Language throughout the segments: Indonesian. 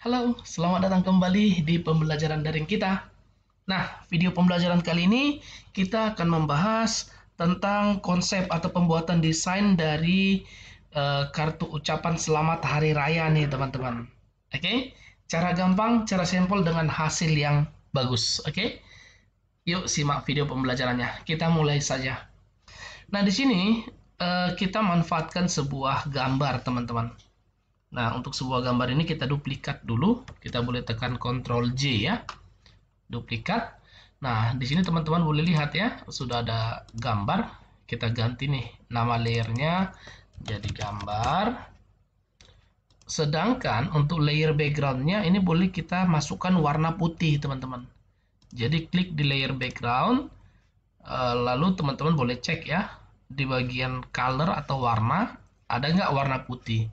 Halo, selamat datang kembali di pembelajaran daring kita. Nah, video pembelajaran kali ini kita akan membahas tentang konsep atau pembuatan desain dari kartu ucapan selamat hari raya nih, teman-teman. Oke, cara gampang, cara simpel dengan hasil yang bagus. Oke, yuk simak video pembelajarannya. Kita mulai saja. Nah, di sini kita manfaatkan sebuah gambar, teman-teman. Nah, untuk sebuah gambar ini kita duplikat dulu. Kita boleh tekan Ctrl J ya. Duplikat. Nah, di sini teman-teman boleh lihat ya, sudah ada gambar. Kita ganti nih nama layernya jadi gambar. Sedangkan untuk layer backgroundnya ini boleh kita masukkan warna putih, teman-teman. Jadi klik di layer background, lalu teman-teman boleh cek ya di bagian color atau warna ada nggak warna putih.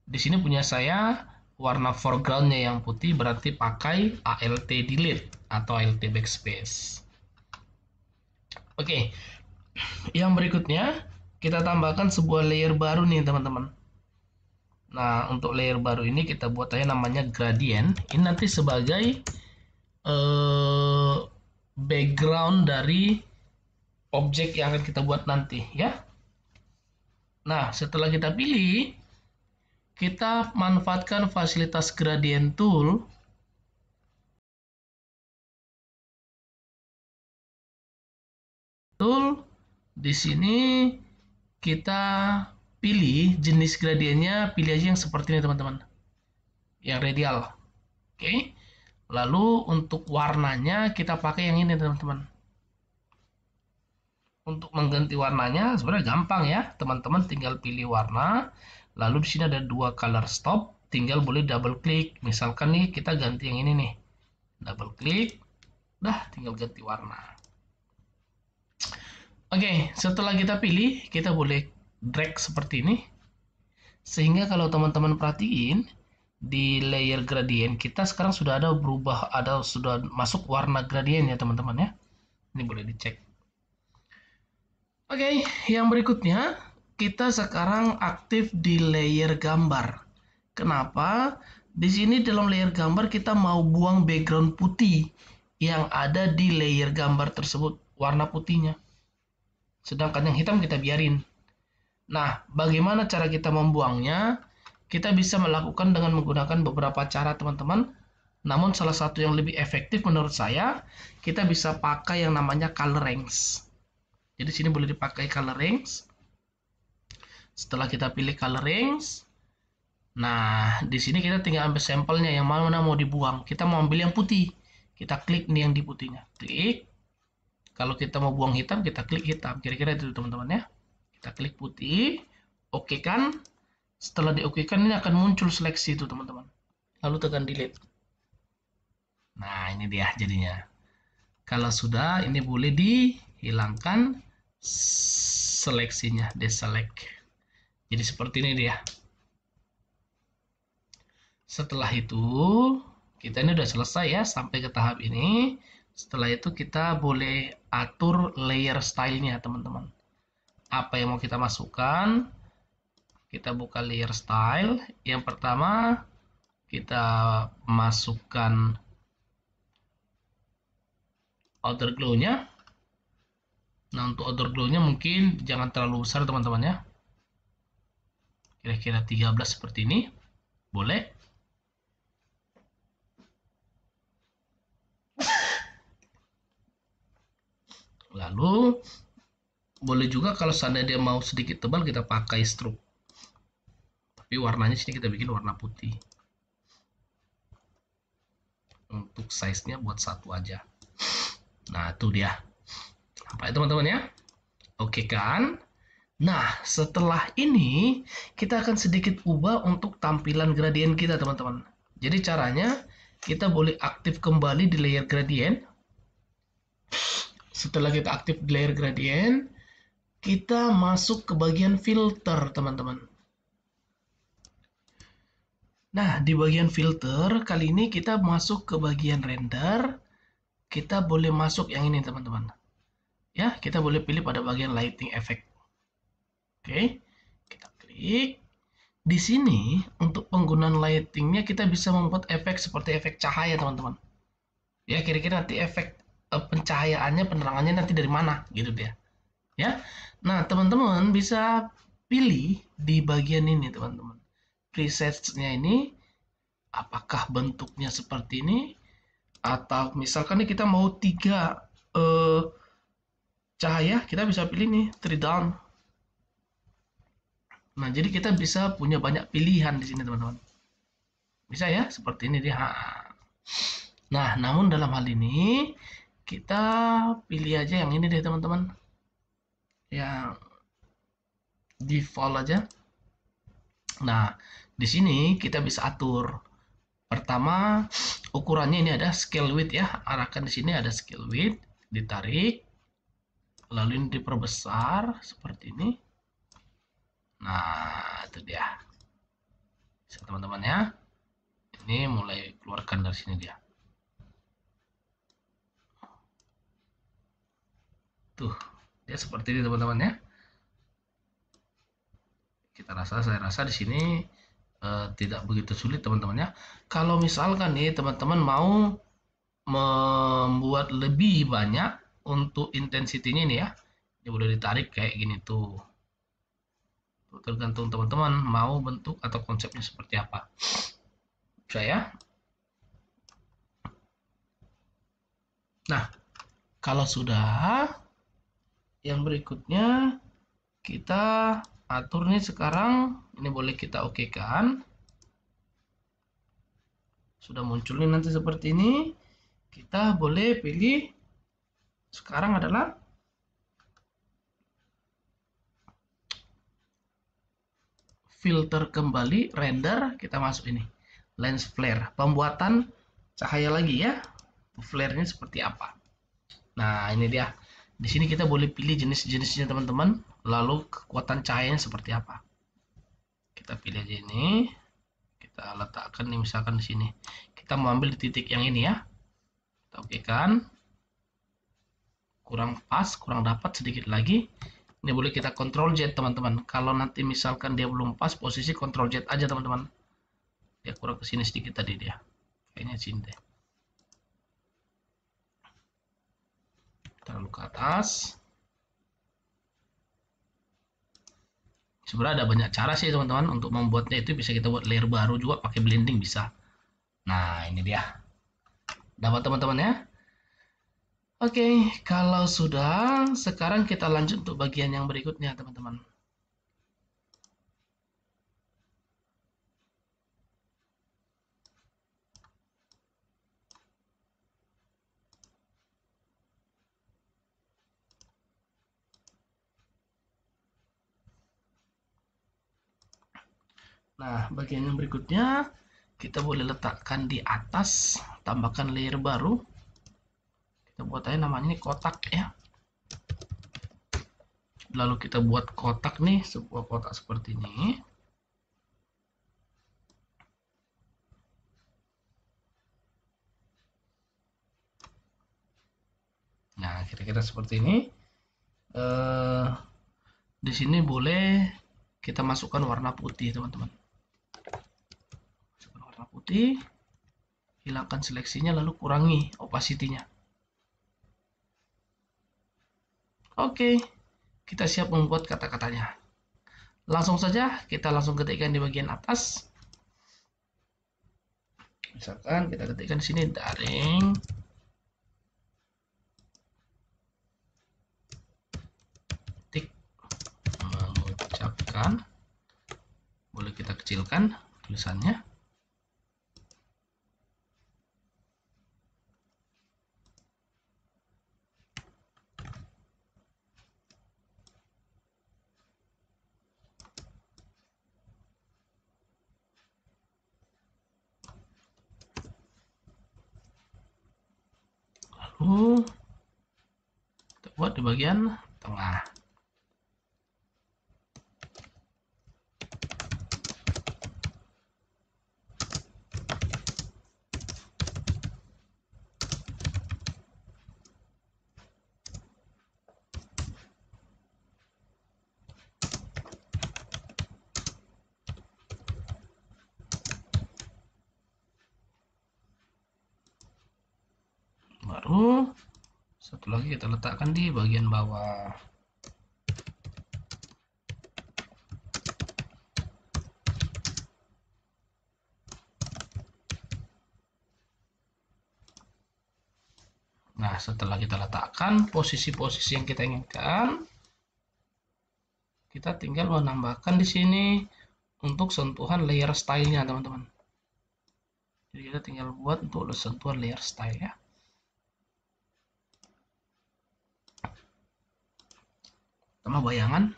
Di sini punya saya warna foregroundnya yang putih, berarti pakai ALT delete atau ALT backspace. Oke, yang berikutnya kita tambahkan sebuah layer baru nih, teman-teman. Nah, untuk layer baru ini kita buat aja namanya gradient. Ini nanti sebagai background dari objek yang akan kita buat nanti ya. Nah, setelah kita pilih, kita manfaatkan fasilitas gradient tool. Di sini kita pilih jenis gradiennya, pilih aja yang seperti ini, teman-teman. Yang radial. Oke. Lalu untuk warnanya kita pakai yang ini, teman-teman. Untuk mengganti warnanya sebenarnya gampang ya, teman-teman tinggal pilih warna. Lalu di sini ada dua color stop, tinggal boleh double klik. Misalkan nih kita ganti yang ini nih. Double klik. Dah, tinggal ganti warna. Oke, setelah kita pilih, kita boleh drag seperti ini. Sehingga kalau teman-teman perhatiin, di layer gradient kita sekarang sudah ada berubah, sudah masuk warna gradient ya, teman-teman ya. Ini boleh dicek. Oke, yang berikutnya, kita sekarang aktif di layer gambar. Kenapa? Di sini dalam layer gambar kita mau buang background putih yang ada di layer gambar tersebut, warna putihnya. Sedangkan yang hitam kita biarin. Nah, bagaimana cara kita membuangnya? Kita bisa melakukan dengan menggunakan beberapa cara, teman-teman. Namun salah satu yang lebih efektif menurut saya, kita bisa pakai yang namanya color range. Jadi sini boleh dipakai color range. Setelah kita pilih color range, nah di sini kita tinggal ambil sampelnya yang mana mau dibuang. Kita mau ambil yang putih. Kita klik nih yang di putihnya. Klik. Kalau kita mau buang hitam, kita klik hitam. Kira-kira itu, teman-teman ya. Kita klik putih. Oke kan? Setelah diokekan ini akan muncul seleksi itu, teman-teman. Lalu tekan delete. Nah, ini dia jadinya. Kalau sudah, ini boleh dihilangkan seleksinya, deselect. Jadi seperti ini dia. Setelah itu, kita ini udah selesai ya sampai ke tahap ini. Setelah itu kita boleh atur layer stylenya, teman-teman. Apa yang mau kita masukkan? Kita buka layer style. Yang pertama, kita masukkan outer glow-nya. Nah, untuk outer glow-nya mungkin jangan terlalu besar, teman-teman ya. Kira-kira 13 seperti ini. Boleh. Lalu boleh juga kalau seandainya dia mau sedikit tebal kita pakai stroke. Tapi warnanya sini kita bikin warna putih. Untuk size-nya buat satu aja. Nah, itu dia. Apa ya, teman-teman ya? Oke kan? Nah, setelah ini kita akan sedikit ubah untuk tampilan gradient kita, teman-teman. Jadi caranya kita boleh aktif kembali di layer gradient. Setelah kita aktif di layer gradient, kita masuk ke bagian filter, teman-teman. Nah, di bagian filter, kali ini kita masuk ke bagian render. Kita boleh masuk yang ini, teman-teman. Ya, kita boleh pilih pada bagian lighting effect. Oke, kita klik. Di sini untuk penggunaan lightingnya kita bisa membuat efek seperti efek cahaya teman-teman. Ya kira-kira nanti efek pencahayaannya, penerangannya nanti dari mana gitu dia. Ya. Nah teman-teman bisa pilih di bagian ini teman-teman. Presetsnya ini apakah bentuknya seperti ini, atau misalkan nih kita mau 3 cahaya, kita bisa pilih nih 3 down. Nah, jadi kita bisa punya banyak pilihan di sini, teman-teman. Bisa ya, seperti ini dia. Nah, namun dalam hal ini kita pilih aja yang ini deh, teman-teman. Yang default aja. Nah, di sini kita bisa atur. Pertama, ukurannya ini ada scale width ya. Arahkan di sini ada scale width, ditarik, lalu ini diperbesar seperti ini. Nah, itu dia. Bisa teman-teman ya. Ini mulai keluarkan dari sini dia. Tuh, dia seperti ini teman-teman ya. Saya rasa di sini tidak begitu sulit teman-teman ya. Kalau misalkan nih teman-teman mau membuat lebih banyak untuk intensitinya nih ya, ini boleh ditarik kayak gini tuh. Tergantung teman-teman mau bentuk atau konsepnya seperti apa. Saya. Nah, kalau sudah, yang berikutnya kita atur nih sekarang, ini boleh kita oke kan. Sudah muncul nih nanti seperti ini. Kita boleh pilih sekarang adalah filter kembali, render, kita masuk ini. Lens flare, pembuatan cahaya lagi ya. Flare-nya seperti apa. Nah, ini dia. Di sini kita boleh pilih jenis-jenisnya teman-teman, lalu kekuatan cahayanya seperti apa. Kita pilih aja ini. Kita letakkan nih misalkan di sini. Kita mau ambil di titik yang ini ya. Kita oke kan. Kurang pas, kurang dapat sedikit lagi. Ini boleh kita Ctrl Z teman-teman. Kalau nanti misalkan dia belum pas posisi, Ctrl Z aja teman-teman. Dia kurang ke sini sedikit tadi dia. Kayaknya sini deh. Terlalu ke atas. Sebenarnya ada banyak cara sih teman-teman untuk membuatnya, itu bisa kita buat layer baru juga pakai blending bisa. Nah, ini dia. Dapat teman-teman ya. Oke, kalau sudah, sekarang kita lanjut untuk bagian yang berikutnya teman-teman. Nah, bagian yang berikutnya kita boleh letakkan di atas, tambahkan layer baru. Kita buat aja namanya ini kotak ya. Lalu kita buat kotak nih, sebuah kotak seperti ini. Nah, kira-kira seperti ini. Di sini boleh kita masukkan warna putih, teman-teman. Masukkan warna putih, hilangkan seleksinya, lalu kurangi opacity-nya. Oke, kita siap membuat kata-katanya. Langsung saja, kita langsung ketikkan di bagian atas. Misalkan kita ketikkan di sini daring tik mengucapkan. Boleh kita kecilkan tulisannya. Lalu kita buat di bagian tengah. baru satu lagi kita letakkan di bagian bawah. Nah, setelah kita letakkan posisi-posisi yang kita inginkan, kita tinggal menambahkan di sini untuk sentuhan layer style-nya, teman-teman. Jadi kita tinggal buat untuk sentuhan layer style ya. Tambah bayangan.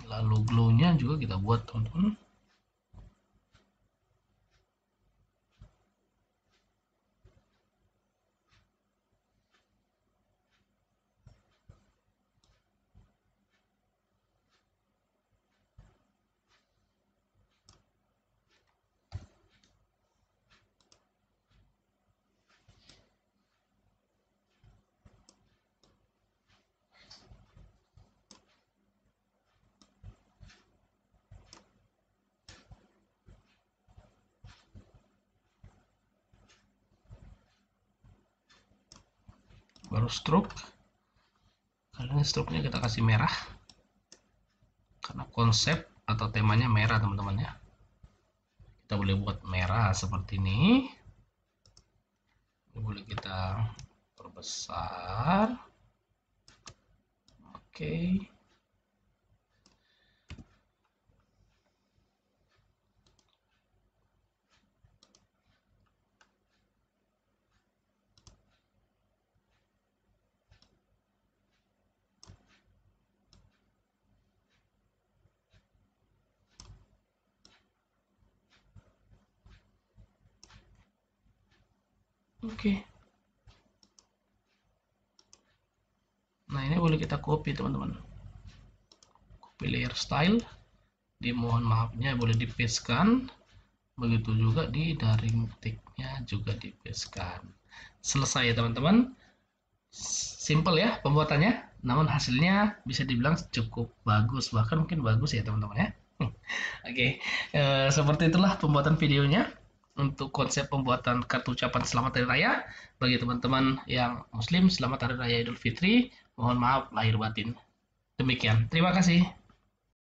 Lalu glow-nya juga kita buat, teman-teman. Baru stroke. Kali ini stroke-nya kita kasih merah karena konsep atau temanya merah, teman-teman ya. Kita boleh buat merah seperti ini. Ini boleh kita perbesar. Oke. Oke. Nah, ini boleh kita copy, teman-teman. Copy layer style. Di mohon maafnya boleh dipastekan. Begitu juga di daring tiknya juga dipastekan. Selesai ya, teman-teman. Simple ya pembuatannya. Namun hasilnya bisa dibilang cukup bagus, bahkan mungkin bagus ya, teman-teman ya. Oke, seperti itulah pembuatan videonya untuk konsep pembuatan kartu ucapan selamat hari raya bagi teman-teman yang muslim. Selamat hari raya Idul Fitri, mohon maaf lahir batin. Demikian, terima kasih.